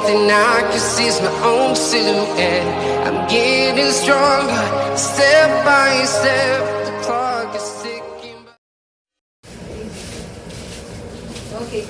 thing I can see is my own silhouette. I'm getting stronger, step by step. The clock is ticking. Okay,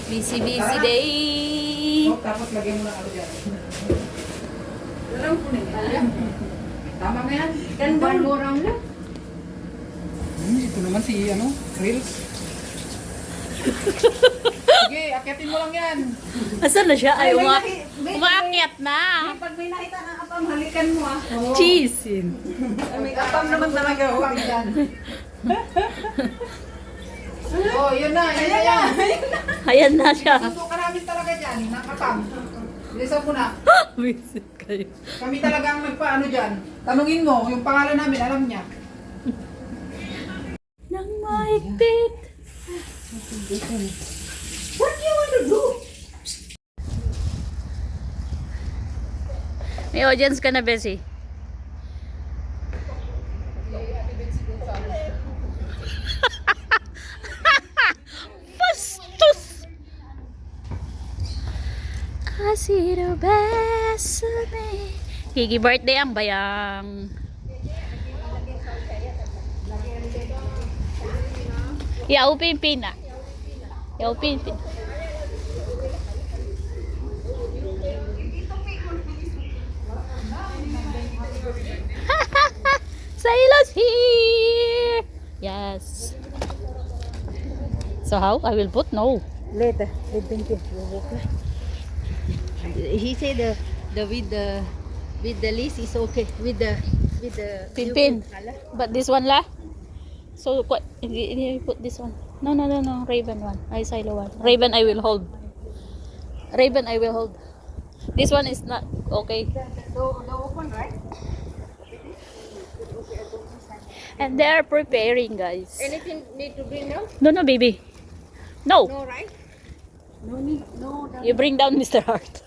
busy day. Tapos lagyan mo ng ano dyan. Tama na yan. One more round na. Ito naman si Reels. Sige, akyatin mo lang yan. Asan na siya? Ay, may umaakyat na. Pag may nakita ng apam, halikan mo ah. Cheese. May apam naman talaga. Pang dyan. Oh, yun na, yun na yan. Ayan na siya. Sundo ka namin talaga dyan, nakapam. Bilisan mo na. Visit kayo. Kami talaga ang nagpaano dyan. Tanungin mo, yung pangalan namin, alam niya. Nang mahigpit. What do you want to do? May audience ka na, Bessie. Bastos! Kasi the best of me. Higi birthday ang bayang. Ya, upin pina. Ya, upin pina. Silas here. Yes. So how? I will put no. Later, thank you. He said with the list is okay. With the Pimpin. But this one la. So what? You put this one. No. Raven one. I silo one. Raven I will hold. Raven I will hold. This one is not okay. the open, right? And they are preparing, guys. Anything need to bring now? No, baby. No. No, right? No need. No. You bring down Mr. Hart.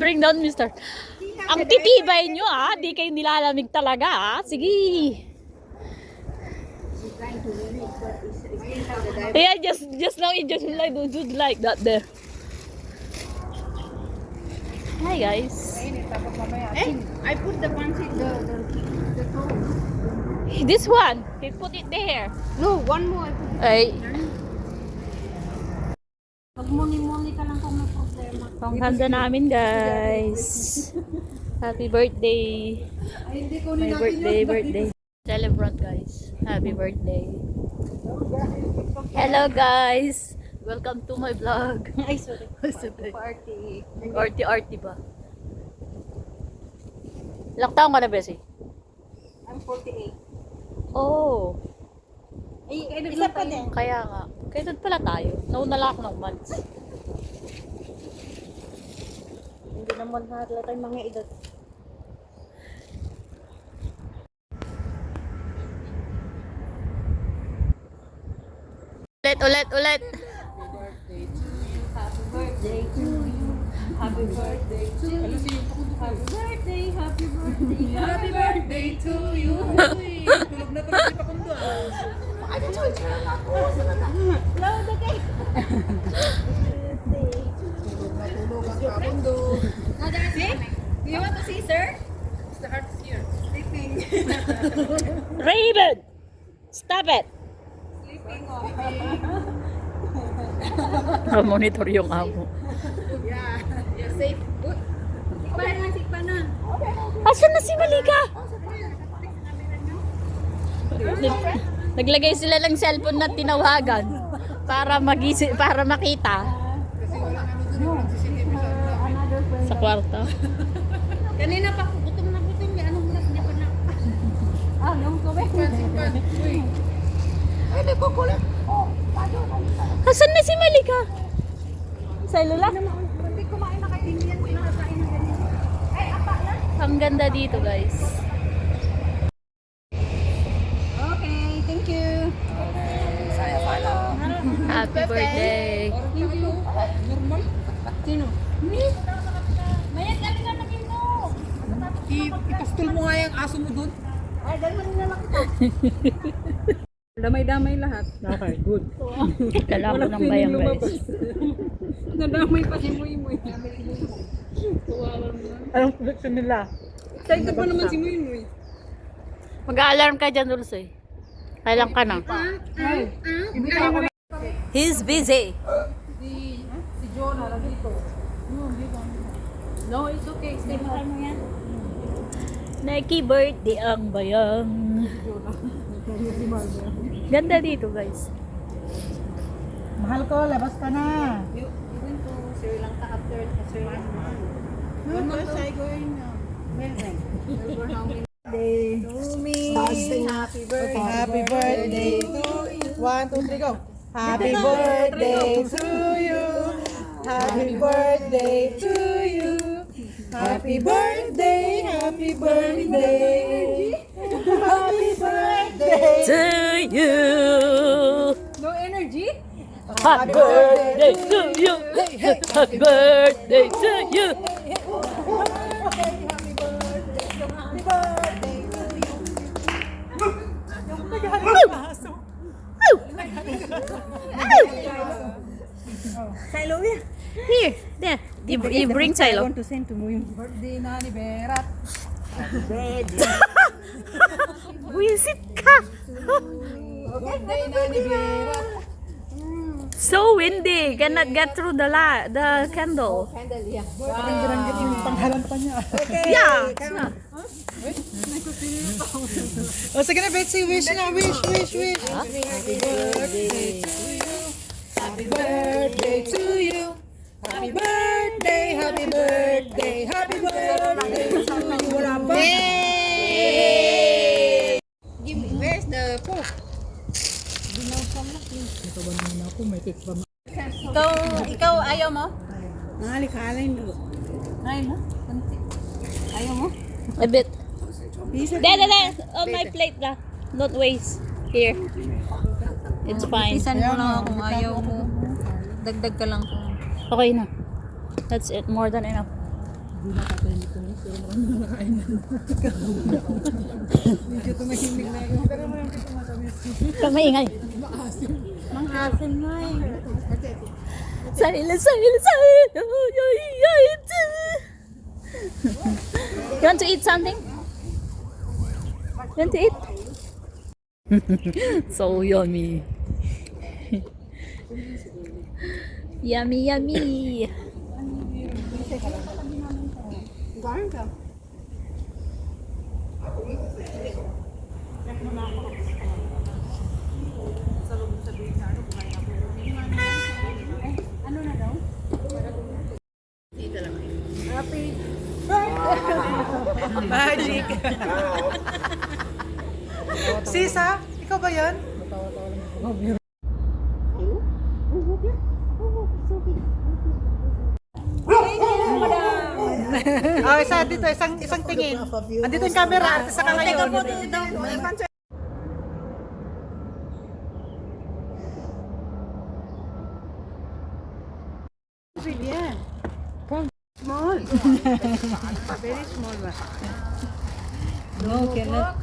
Bring down Mr. Ang titibay nyo di kayo nilalamig talaga Sige. Yeah, just now it just like that there. Hi guys. I put the pancit, the toe. This one, you put it there. No, one more. I put Ay, Pag muni-muni ka lang kung may problema. panghanda namin guys. Happy birthday. My birthday. Celebrate guys. Happy birthday. Hello guys. Welcome to my vlog. Ay, sorry. Party. Arty ba? Ilang taong ka na, Bessie? I'm 48. Oh, Ay, isa pa din. kaya nga. Kaya doon pala tayo. Nauna lang ako ng months. Hindi naman halata yung mga edad. Ulit. Happy birthday to you. Happy birthday to you. Happy birthday, happy birthday. Happy birthday to you. Tulog na tulog si Pakundo. Ano to? Loud the cake. Tulog ang Pakundo. See? Do you want to see, sir? Mr. Hart is here. Sleeping. Raven! Stop it! Sleeping. Monitor yung amo. Yeah, you're safe. Good. Sikpa na. Asan na si Malika? Naglagay sila ng cellphone na tinawagan para para makita Kasi wala ano dun yung CCTV sa Another friend. sa kwarto. Kanina pa, gutom na gutom. Anong oras di pa na? Yung tubig. Uy. Ay, nagkukulit. Asan na si Malika? Sa lula? Hindi kumain na kayo. Hindi yan nakakain na ganyan. Ay, apa na? Ang ganda dito guys. Okay, thank you. Happy birthday. Normal. Sino? Mayat kami na namin mo. Ipastol mo nga yung aso mo dun. Ay, dahil mo na lang ito. Damay-damay lahat. Okay, good. Dala ko Walang ng feeling bayang lumabas. guys. Nadamay pa si Muy Muy. Anong collection nila? Excited pa naman si Muy Muy. Mag-a-alarm ka dyan, Dulce. Kailan ka na? He's busy. Si Jonah nandito. No, it's okay. Stay mo yan. Nike birthday ang bayang. Ganda dito guys. Mahal ko, labas ka na. You went to Sri Lanka after Sri Lanka. First I going now. Happy birthday. Happy birthday to you. 1, 2, 3, go. Happy birthday to you. Happy birthday to you. Happy birthday, happy birthday. Happy birthday. To you. No energy? Happy birthday to you. Happy birthday to you. Silo yan. Here, there. You bring Silo. to send to Muy. Birthday na ni Berat. Wisit ka. Birthday na ni Berat. So windy. Cannot get through the candle. Biranggit yung panghalan pa niya. Yeah. O sige na, Betsy, wish na, wish. Happy birthday to you. Happy birthday to you. Happy birthday, happy birthday, happy birthday to you. Wala pa. Where's the Pope? Ikaw ayaw mo? Nakalikalain mo. Ayaw mo? Ayaw mo? A bit. There. On my plate lah. Don't waste. Here. It's fine. Isan mo lang kung ayaw mo. Dagdag ka lang. Okay na. That's it. More than enough. Medyo tumahimik na yun. Pero mo yung tumatamis. Maingay. Manghasin mo eh. Sila. You want to eat something? You want to eat? So yummy. Yummy. Magic. Sisa, ikaw ba yan? Isa dito, isang tingin. Andito yung camera, artista ka ngayon. No, cannot.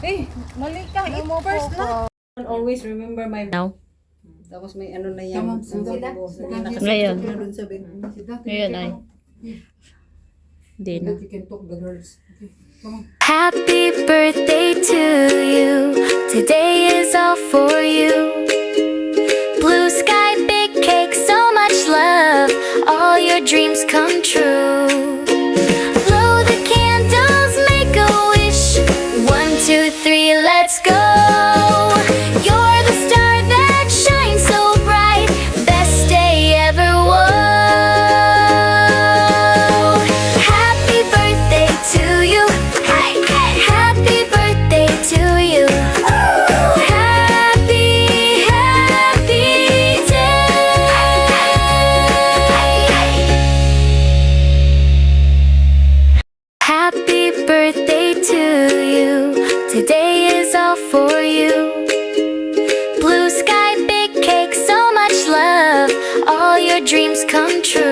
Hey, mali ka. Eat first na. Always remember my... Now. Tapos may ano na yan. Ngayon. Doon sa bed. Ngayon ay. Hindi na. You can talk the girls. Okay. Come on. Happy birthday to you. Today is all for you. Blue sky, big cake, so much love. All your dreams come true. Blow the candles, make a wish. 1, 2, 3, let's go. You're the star that shines so bright. Best day ever. Whoa. Happy birthday to you. Happy birthday to you. Happy, happy day. Happy birthday to you. Today is all for you. Blue sky, big cake, so much love. All your dreams come true.